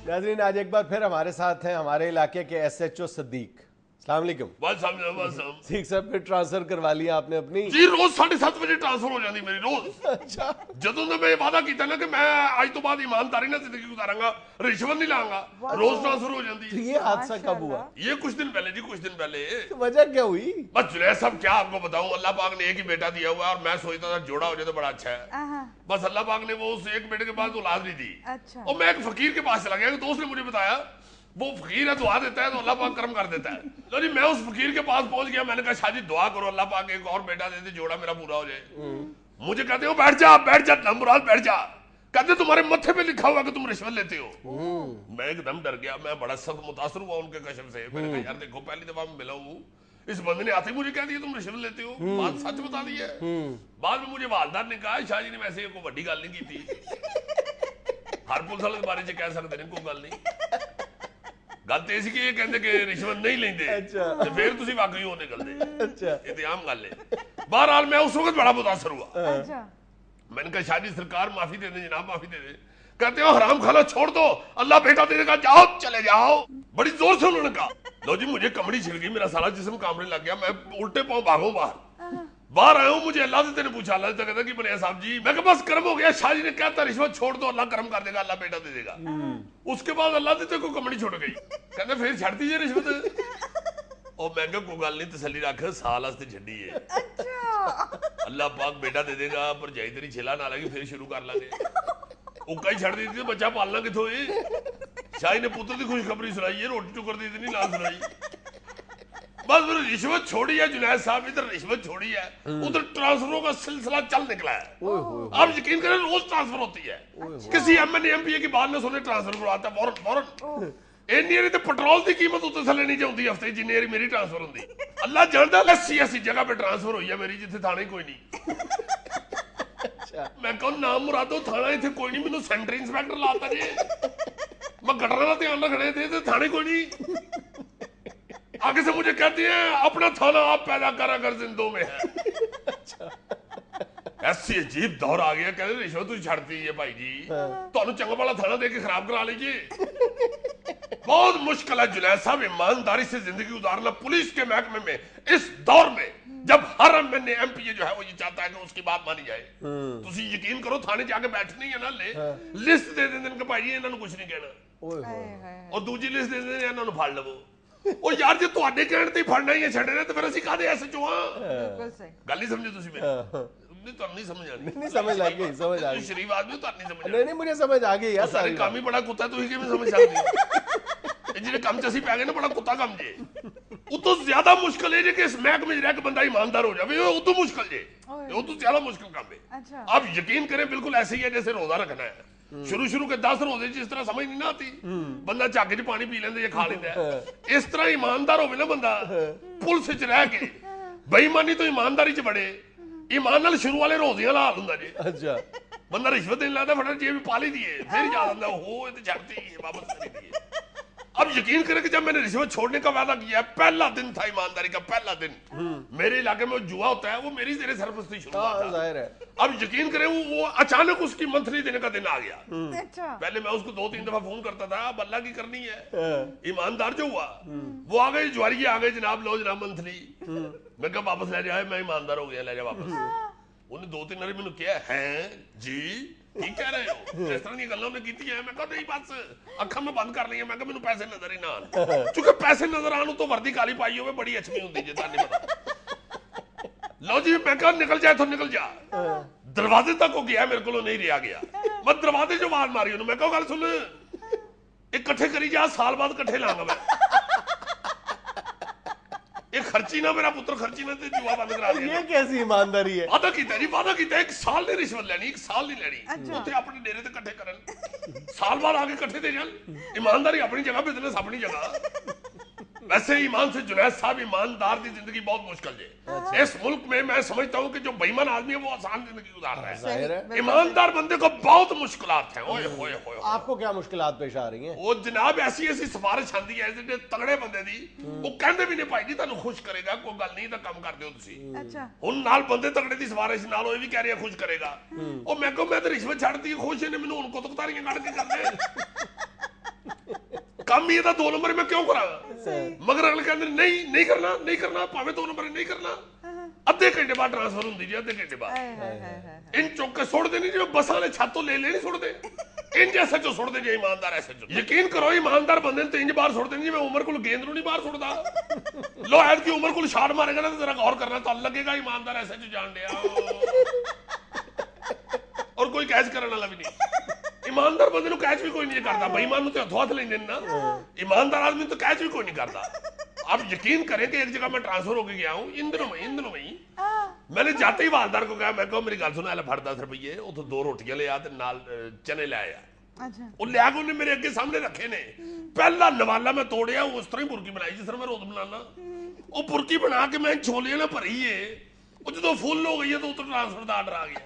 नाज़रीन, आज एक बार फिर हमारे साथ हैं हमारे इलाके के SHO सदीक। अस्सलाम वालेकुम। ठीक सर, फिर ट्रांसफर करवा लिया आपने अपनी? जी, रोज 7:30 बजे ट्रांसफर हो जाती मेरी रोज। अच्छा। ਜਦੋਂ ਦਾ मैं वादा किया ना कि मैं आज तो बाद ईमानदारी ना जिंदगी गुजारूंगा, रिश्वत नहीं लाऊंगा, रोज ट्रांसफर हो जाती। तो ये हादसा कब हुआ? ये कुछ दिन पहले जी, कुछ दिन पहले। तो वजह क्या हुई? बस जुनैद साहब, क्या आपको बताऊं, अल्लाह पाक ने एक ही बेटा दिया हुआ है और मैं सोचता था जोड़ा हो जाए तो बड़ा अच्छा है। बस अल्लाह पाक ने वो उस एक बेटे के पास औलाद नहीं दी। अच्छा। और मैं एक फकीर के पास चला गया, एक दोस्त ने मुझे बताया वो फकीर है, दुआ देता है तो अल्लाह पाक करम कर देता है। तो जी मैं उस फकीर के पास पहुंच गया, मैंने कहा शाह जी दुआ करो अल्लाह पाक एक और बेटा दे दे, जोड़ा मेरा पूरा हो जाए। मुझे कहते हो बैठ जा मुराद बैठ जा। कहते तुम्हारे मत्थे पे लिखा हुआ कि तुम रिश्वत लेते हो। मैं एकदम डर गया, मैं बड़ा सख्त मुतासर हुआ उनके कशफ से। मैंने कहा यार देखो, पहली दफा मैं मिला हूँ, इस बंदे ने आते मुझे कह दिया तुम रिश्वत लेते हो, बात सच बता दी है। बाद में मुझे वालदार ने कहा शाह जी ने वैसे कोई बड़ी गल नहीं की थी, हर पुलिस वाले बारे च कह सकते हैं, कोई गल नहीं। गल तो ये कि ये कहते कि रिश्वत नहीं लेंदे, तो फिर तुसी वाकई हो निकलदे। अच्छा। ये तो आम गल है। बहरहाल मैं उस वक्त बड़ा मुतासर हुआ। अच्छा। मैंने कहा शाह जी सरकार माफी दे दे जनाब, माफी दे दे। कहते हो हराम खाना छोड़ दो, अल्लाह बेटा दे देगा, जाओ चले जाओ। बड़ी जोर से उन्होंने कहा। लो जी, मुझे कमड़ी छिल गई, मेरा सारा जिस्म कांपने लग गया, मैं उल्टे पांव भागूं बाहर आया हूं। मुझे अल्लाह से पूछा, अल्लाह से कहता कि बनिया साहब जी, मैं बस कर्म हो गया, शाह जी ने कहता रिश्वत छोड़ दो, अल्लाह कर्म कर देगा, अल्लाह बेटा दे देगा। उसके बाद अल्लाह देते को कमड़ी छुट गई, कहते फिर छड़ दीजिए रिश्वत। और मैं क्या कोई गल नहीं, तसल्ली रख, साल वास्ते छड़ी है, अल्लाह पाक बेटा दे देगा, पर जाई तेरी छिला ना लगी फिर शुरू कर लांगे। उका ही छड़ दी थी, बच्चा पालना किथों है। शाही ने पुत्र की खुशखबरी सुनाई है, रोटी टुकर दी थी, ना सुनाई। बस फिर रिश्वत छोड़ी है जुनैद साहब, इधर रिश्वत छोड़ी है, उधर ट्रांसफरों का सिलसिला चल निकला है। आप यकीन करें रोज ट्रांसफर होती है, किसी MNA MPA की बात न सुने ट्रांसफर करवाता फौरन। इन्नी तो पेट्रोल की कीमत उत्ते थले नहीं जाती हफ्ते जिन्नी मेरी ट्रांसफर होंगी। अल्लाह जानता ऐसी जगह पे ट्रांसफर हुई है मेरी जिथे थाने कोई नहीं। मैं कहूँ नाम मुरादो थाना इतने कोई नहीं, मैंने सेंटर इंस्पैक्टर लाता जी, मैं गटरों का ध्यान रखने थे, थाने कोई नहीं। आगे से मुझे कहती है अपना थाना आप पैदा करा कर जिंदों में है। ऐसी अजीब दौर आ गया, कहते रिश्वत तुझ छड़ती है भाई जी, तो चंगा वाला थाना दे के खराब करा लीजिए। बहुत मुश्किल है जुनैद साहब ईमानदारी से जिंदगी गुजारना पुलिस के महकमे में, इस दौर में जब हर MNA MPA जो है वो ये चाहता है कि उसकी बात मानी जाए। तुसी यकीन करो थाने जाके बैठने ही है ना, ले लिस्ट दे देंगे कि भाई इन्होंने कुछ नहीं कहना, और दूजी लिस्ट दे देंगे इन्होंने फड़ लवो। ओ यार जे तुहाडे कहण ते फड़ना ही है छड़ना ते फिर ਅਸੀਂ ਕਾਦੇ SHO ਆ। बिल्कुल सही। ਗੱਲ नहीं समझे तुसी मेरी? नहीं समझ आ रही? नहीं समझ आ गई, समझ आ गई। शरीफ आदमी तो नहीं समझ। नहीं मुझे समझ आ गई यार, सारे काम ही बड़ा कुत्ता, तुसी किवें समझ सकदे हो? ਇਹ ਜਿਹੜੇ ਕੰਮ ਚ ਅਸੀਂ ਪੈ ਗਏ ਨਾ, ਬੜਾ ਕੁੱਤਾ ਕੰਮ ਜੇ। ਉਤੋਂ ਜ਼ਿਆਦਾ ਮੁਸ਼ਕਲ ਇਹ ਜੇ ਕਿ ਇਸ ਮਹਿਕਮੇ 'ਚ ਰਹਿ ਕੇ ਬੰਦਾ ईमानदार हो जावे, ਉਹ ਉਤੋਂ ਮੁਸ਼ਕਲ ਜੇ, ਉਹ ਤੋਂ ਜ਼ਿਆਦਾ ਮੁਸ਼ਕਲ ਕੰਮ है। अच्छा। आप यकीन करें बिल्कुल ऐसे ही है जैसे रोजा रखना है। शुरू के 10 रोजे जिस तरह समझ नहीं ना आती, बंदा झागे च पानी पी लेंदा या खा लेंदा है, इस तरह ईमानदार होवे ना बंदा, पुलिस च रह के बेईमानी तो ईमानदारी च बड़े, ईमान नाल शुरू वाले रोजियां ला हाल हुंदा जी। अच्छा। बंदा रिश्वत देने लगता, फटाफट जेब पा ली दिए, फिर याद आता हो ये तो छड़ती है, वापस करी दिए। अब यकीन करें कि जब मैंने रिश्वत छोड़ने का वादा किया, पहला दिन था ईमानदारी का, पहला दिन मेरे इलाके में जुआ होता है, वो मेरी तेरे सरपस्ती शुरू हुआ था। जाहिर है। अब यकीन करें वो अचानक उसकी मंथली देने का दिन आ गया। अच्छा। पहले मैं उसको 2-3 दफा फोन करता था, अब अल्लाह की करनी है। ईमानदार जो हुआ वो आ गए, ज्वारी आ गए, जनाब लो जनाब मंथली। मैं कहा वापस ले जाए, मैं ईमानदार हो गया, ले जा वापस। उन्हें 2-3 बार मैंने किया है जी की कह रहे हो, इस तरह की गल्लां उन्हें कीती है। मैं कहा नहीं बस अखा में बंद कर ली है, मैं कहा मैंने पैसे नजर ही ना आन, क्योंकि पैसे नजर आन तो वर्दी काली पाई हो बड़ी अच्छी होती है, नहीं पता। लो जी मैं कहा निकल जाए तो निकल जा, दरवाजे तक हो गया, मेरे को नहीं रहा गया। मैं दरवाजे जो आवाज मारी उन्हें, मैं कहा गल सुन इकट्ठे करी जा, साल बाद इकट्ठे लांगा मैं, ये खर्ची ना मेरा पुत्र खर्ची ना ते जुआ बंद करा दिया। ये कैसी ईमानदारी है? वादा कीता जी, वादा कीता, एक साल नहीं रिश्वत लेनी, एक साल नहीं लेनी। अच्छा। उत्थे अपने डेरे ते इकट्ठे करन, साल बाद आके इकट्ठे दे जान। ईमानदारी अपनी जगह, बिजनेस अपनी जगह। वैसे ईमान से जुनैद साहब ईमानदार की जिंदगी बहुत मुश्किल है। इस मुल्क में मैं समझता हूँ कि जो बेईमान आदमी है वो आसान जिंदगी गुजार रहा जाहिर है, है। ईमानदार बंदे को बहुत मुश्किलात हैं। ओए होए होए। आपको क्या मुश्किलात पेश आ रही हैं? वो जनाब ऐसी सिफारिश आती है ਜਿਹੜੇ ਤਗੜੇ ਬੰਦੇ ਦੀ, ਉਹ ਕਹਿੰਦੇ ਵੀ ਨੇ ਭਾਈ ਜੀ ਤੁਹਾਨੂੰ ਖੁਸ਼ ਕਰੇਗਾ, ਕੋਈ ਗੱਲ ਨਹੀਂ ਤਾਂ ਕੰਮ ਕਰ ਦਿਓ ਤੁਸੀਂ। अच्छा। ਹੁਣ ਨਾਲ ਬੰਦੇ ਤਗੜੇ ਦੀ ਸਿਫਾਰਿਸ਼ ਨਾਲ ਉਹ ਵੀ ਕਹਿ ਰਿਹਾ ਖੁਸ਼ ਕਰੇਗਾ। ਉਹ ਮੈਂ ਕਹੂੰ ਮੈਂ ਤਾਂ ਰਿਸ਼ਵਤ ਛੱਡਦੀ ਖੁਸ਼ ਨੇ, ਮੈਨੂੰ ਹੁਣ ਕੁਤਕਤਾਰੀਆਂ ਕੱਢ ਕੇ ਕਰਦੇ काम ही था 2 नंबर मैं क्यों करा, मगर अगले कहते नहीं करना भावे 2 नंबर नहीं करना, अद्धे घंटे बाद ट्रांसफर होंगी जी, अद्धे घंटे बाद इन चुक के सुटते नहीं, जिवें बसां वाले छत तो ले नहीं सुटते, इंज SHO सुटते जी, ईमानदार SHO। यकीन करो ईमानदार बंदे तो इंज बाहर सुटते नहीं, जिवें उमर कोल गेंद नूं नहीं बाहर सुटदा। लो ऐद की उमर कोल शॉट मारेगा ना तो जरा गौर करना, तो लगेगा ईमानदार SHO जान दिया, और कोई कैच करने वाला भी नहीं। ईमानदार बंदे नूं कैच भी कोई नहीं करता, बेईमान नूं ते हथों हथ लैंदे ना, ईमानदार आदमी तो कैच भी कोई नहीं करता। आप यकीन करें कि एक जगह मैं ट्रांसफर होकर गया हूं इन दिनों में ही, मैंने जाते ही वालदार को कहा, मैं कहा मेरी गल सुनो, फड़ 10 रुपये, उतो 2 रोटियां ले आ ते नाल चने ले आया। वो लिया के उन्हें मेरे अगे सामने रखे ने, पहला नवाला मैं तोड़िया, उस तरह ही बुरकी बनाई जिस तरह मैं रोज बनाना, वो बुरकी बना के मैं छोलियां ना भरी है, वो जो फुल हो गई है तो उतो ट्रांसफर का आर्डर आ गया।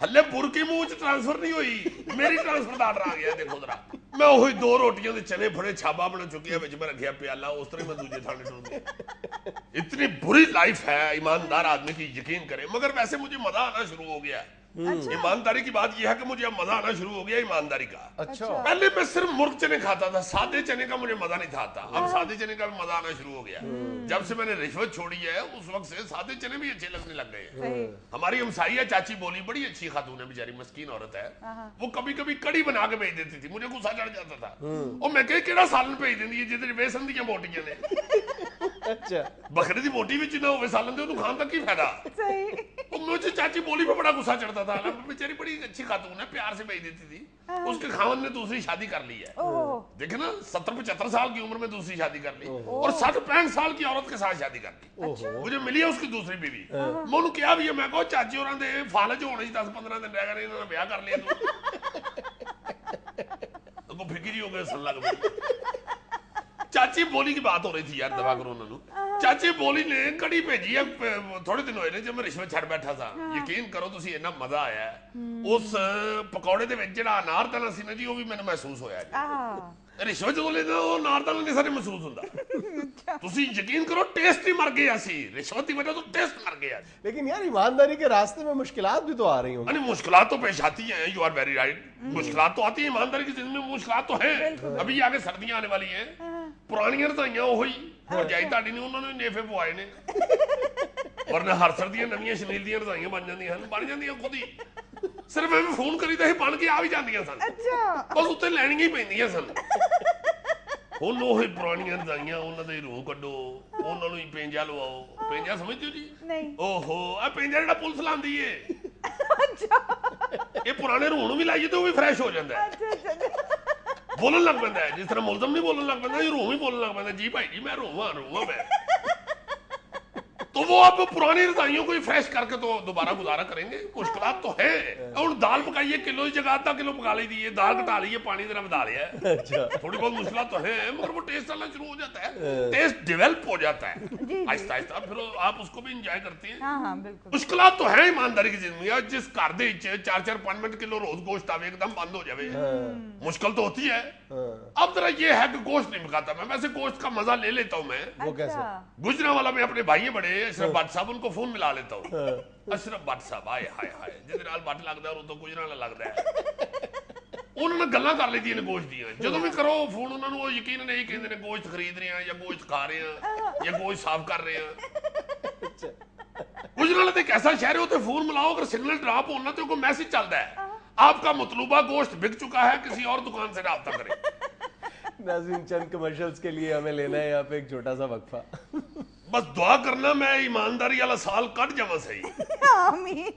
हले बुरकी मुंह च ट्रांसफर नहीं हुई, मेरी ट्रांसफर का आर्डर आ गया। देखो जरा, मैं वही 2 रोटियां दे चने फड़े, छाबा बना चुकी है, विच मैं रखिया प्याला, उस तरह मैं दूजे थाने टूट गया। इतनी बुरी लाइफ है ईमानदार आदमी की, यकीन करें। मगर वैसे मुझे मजा आना शुरू हो गया। ईमानदारी की बात यह है कि मुझे अब मजा आना शुरू हो गया ईमानदारी का। अच्छा। पहले मैं सिर्फ मुर्ग चने खाता था, सादे चने का मुझे मजा नहीं था आता, अब सादे चने का भी मजा आना शुरू हो गया। जब से मैंने रिश्वत छोड़ी है उस वक्त से सादे चने भी अच्छे लगने लग गए। हमारी हमसाइया चाची बोली, बड़ी अच्छी खातून है बेचारी, मस्कीन औरत है, वो कभी कभी कड़ी बना के भेज देती थी, मुझे गुस्सा चढ़ जाता था। और मैं केड़ा सालन भेज देंदी है जिहदे बेसन दी बोटियां ने। अच्छा, बकरे दी बोटी विच ना होवे सालन ते ओनू खाण दा की फायदा। सही। मुझे चाची बोली पे बड़ा गुस्सा चढ़ता था, बेचारी बड़ी अच्छी खातून है, प्यार से भेज देती थी। उसके खावन ने दूसरी शादी कर ली है, देखे ना, 70-75 साल की उम्र में दूसरी शादी कर ली, और 60-65 साल की औरत के साथ शादी कर ली। मुझे मिली है उसकी दूसरी बीवी। मैं उन्हें क्या भी है, मैं कहो चाची होरां दे फालज होने 10-15 दिन रह गए, इन्होंने ब्याह कर लिया तो फिक्र ही हो गए सन लग गई। चाची बोली की बात हो रही थी यार, दवा करो उन्होंने। चाची बोली ने कड़ी भेजी है, थोड़े दिन होए ने जब मैं रिश्वत छड़ बैठा था। यकीन करो तुसी, इतना मजा आया उस पकौड़े दे विच जेड़ा अनारदाना सी ना जी, वो भी मैंने महसूस होया जी। रिश्वत जो लेना वो अनारदाना नहीं सारे महसूस हुंदा। तुसी यकीन करो, टेस्ट ही मर गया सी, रिश्वत की वजह तो टेस्ट मर गया। लेकिन यार ईमानदारी के रास्ते में मुश्किलात भी तो आ रही होंगी। मुश्किलात तो पेश आती हैं, यू आर वेरी राइट, मुश्किलात तो आती है ईमानदारी की जिंदगी में, मुश्किलात तो है। अभी आगे सर्दियां आने वाली हैं, पुरानियां रजाइयां ओही भरजाई ताड़ी ने उन्होंने नेफे पवाए ने, वरना हर सर्दियां नवीं शनील दी रजाइयां बन जांदियां खुद ही, सिर्फ मैं फोन करी तो बन के आ भी जांदियां सन। अच्छा। बस उत्ते लैणियां ही पैंदियां सन। ਹੁਣ ਉਹ ਪੁਰਾਣੀਆਂ ਰਜ਼ਾਈਆਂ ਉਹਨਾਂ ਦੇ ਰੂਹ ਕੱਢੋ, ਉਹਨਾਂ ਨੂੰ ਹੀ ਪੇਂਜਾ ਲਵਾਓ। ਪੇਂਜਾ ਸਮਝਦੇ ਹੋ ਜੀ? ਨਹੀਂ। ਓਹੋ, ਆ ਪੇਂਜਾ ਜਿਹੜਾ ਪੁਲਿਸ ਲਾਂਦੀ ਏ। ਅੱਛਾ। ਇਹ ਪੁਰਾਣੇ ਰੂਹ ਨੂੰ ਵੀ ਲਾਈਏ ਤੇ ਉਹ ਵੀ ਫਰੈਸ਼ ਹੋ ਜਾਂਦਾ ਹੈ। ਅੱਛਾ। ਬੋਲਣ ਲੱਗ ਪੈਂਦਾ ਹੈ, ਜਿਸ ਤਰ੍ਹਾਂ ਮੁਲਜ਼ਮ ਨਹੀਂ ਬੋਲਣ ਲੱਗ ਪੈਂਦਾ, ਇਹ ਰੂਹ ਵੀ ਬੋਲਣ ਲੱਗ ਪੈਂਦਾ, ਜੀ ਭਾਈ ਜੀ मैं रूह हूं मैं। तो वो अब पुरानी रजाइयों को ही फ्रेश करके तो दोबारा गुजारा करेंगे। मुश्किलात तो है। और दाल पकाइए, किलो की जगह आधा किलो पका ली दी है, दाल घटा ली है, पानी जरा बता लिया है। अच्छा। थोड़ी बहुत मुश्किलात तो है, मगर वो टेस्ट आना शुरू हो जाता है, टेस्ट डेवलप हो जाता है आहिस्ता आहिस्ता, फिर आप उसको भी इंजॉय करते हैं। मुश्किलात तो है ईमानदारी की जिंदगी। जिस घर दे 4-5 किलो रोज गोश्त आवे एकदम बंद हो जाए, मुश्किल तो होती है। अब जरा ये है कि गोश्त नहीं पकाता मैं, वैसे गोश्त का मजा ले लेता हूँ मैं। वो कैसे? गुजरांवाला में अपने भाई बड़े अशरफ भट्ट साहब, उनको फोन मिला लेता हूँ। अशरफ भट्ट साहब आए हाय हाय, जिहदे नाल भट्ट लगदा है उतो गुजरांवाला लगदा है। उन्होंने गल्लां कर लईदियां ने गोश्त दीयां, जदों भी करो फोन उन्होंने वो यकीन नहीं कहंदे ने गोश्त खरीद रहे हैं या गोश्त खा रहे हैं या गोश्त साफ कर रहे हैं। गुजरांवाला ते एक ऐसा शहर है, उते फोन मिलाओ, अगर सिग्नल ड्रॉप होना तो कोई मैसेज चलता है, आपका मतलूबा गोश्त बिक चुका है, किसी और दुकान से राब्ता करें। नाज़रीन, चंद कमर्शियल्स के लिए हमें लेना है यहाँ पे एक छोटा सा वक्फा। बस दुआ करना मैं ईमानदारी वाला साल कट जावा सही। आमीन।